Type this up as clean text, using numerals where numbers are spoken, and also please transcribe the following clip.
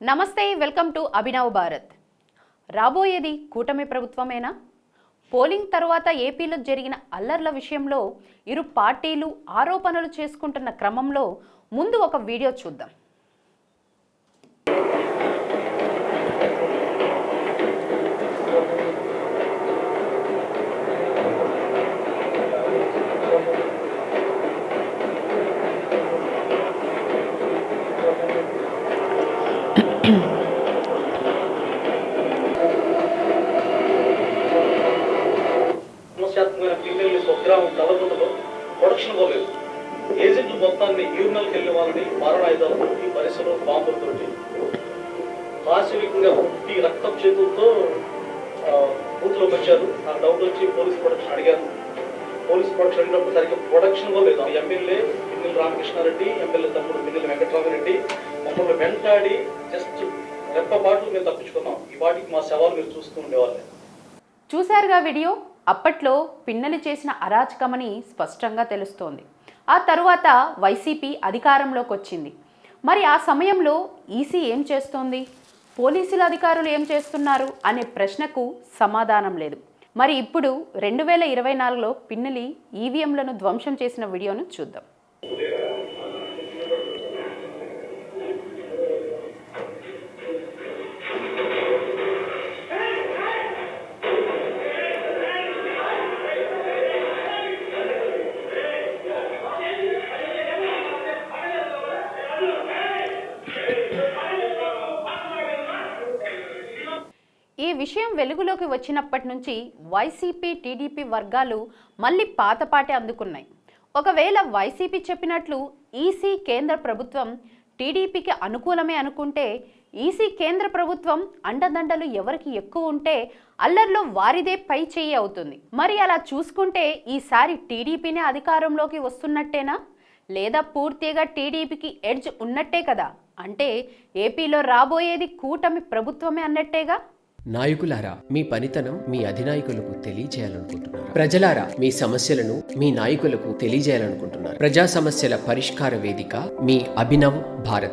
నమస్తే, welcome to Abhinav Bharat. రాబోయేది కూటమి ప్రభుత్వమేనా? పోలింగ్ తర్వాత ఏపీలో జరిగిన అల్లర్ల విషయంలో ఇరు పార్టీలు ఆరోపణలు చేసుకుంటున్న క్రమంలో ముందు ఒక వీడియో చూద్దాం. సమస్యాత్మకమైన ఫీమేల్ స్వగ్రామం తలకొండలో ప్రొడక్షన్ పోలేదు. ఏజెంట్లు మొత్తాన్ని యూరినల్కి వెళ్ళిన వాళ్ళని మారణాయుధాలతో ఈ పరిసరం బాంబులతోటి పాశవికంగా ఈ రక్తం చేతులతో బూత్లోకి వచ్చారు. నాకు డౌట్ వచ్చి పోలీస్ ప్రొడక్షన్ అడిగాను. పోలీస్ ప్రొడక్షన్ అడిగినప్పుడు సరిగ్గా ప్రొడక్షన్ కూడా లేదు. ఎమ్మెల్యే పిన్నెల రామకృష్ణారెడ్డి, ఎమ్మెల్యే తమ్ముడు పిన్నెల వెంకటరామరెడ్డి మమ్మల్ని వెంటాడి జస్ట్ రెప్పపాట్లు మేము తప్పించుకున్నాం. ఈ వాటికి మా శవాలు మీరు చూస్తూ ఉండేవాళ్ళే. చూశారుగా వీడియో. అప్పట్లో పిన్నెలు చేసిన అరాచకమని స్పష్టంగా తెలుస్తోంది. ఆ తరువాత వైసీపీ అధికారంలోకి వచ్చింది. మరి ఆ సమయంలో ఈసీ ఏం చేస్తోంది, పోలీసుల అధికారులు ఏం చేస్తున్నారు అనే ప్రశ్నకు సమాధానం లేదు. మరి ఇప్పుడు 2024లో పిన్నెలి ఈవీఎంలను ధ్వంసం చేసిన వీడియోను చూద్దాం. ఈ విషయం వెలుగులోకి వచ్చినప్పటి నుంచి వైసీపీ టీడీపీ వర్గాలు మళ్ళీ పాతపాటే అందుకున్నాయి. ఒకవేళ వైసీపీ చెప్పినట్లు ఈసీ కేంద్ర ప్రభుత్వం టీడీపీకి అనుకూలమే అనుకుంటే, ఈసీ కేంద్ర ప్రభుత్వం అండదండలు ఎవరికి ఎక్కువ ఉంటే అల్లర్లో వారిదే పై చెయ్యి అవుతుంది. మరి అలా చూసుకుంటే ఈసారి టీడీపీనే అధికారంలోకి వస్తున్నట్టేనా, లేదా పూర్తిగా టీడీపీకి ఎడ్జ్ ఉన్నట్టే కదా? అంటే ఏపీలో రాబోయేది కూటమి ప్రభుత్వమే అన్నట్టేగా. నాయకులారా, మీ పనితనం మీ అధినాయకులకు తెలియజేయాలనుకుంటున్నారు. ప్రజలారా, మీ సమస్యలను మీ నాయకులకు తెలియజేయాలనుకుంటున్నారు. ప్రజా సమస్యల పరిష్కార వేదిక మీ అభినవ్ భారత్.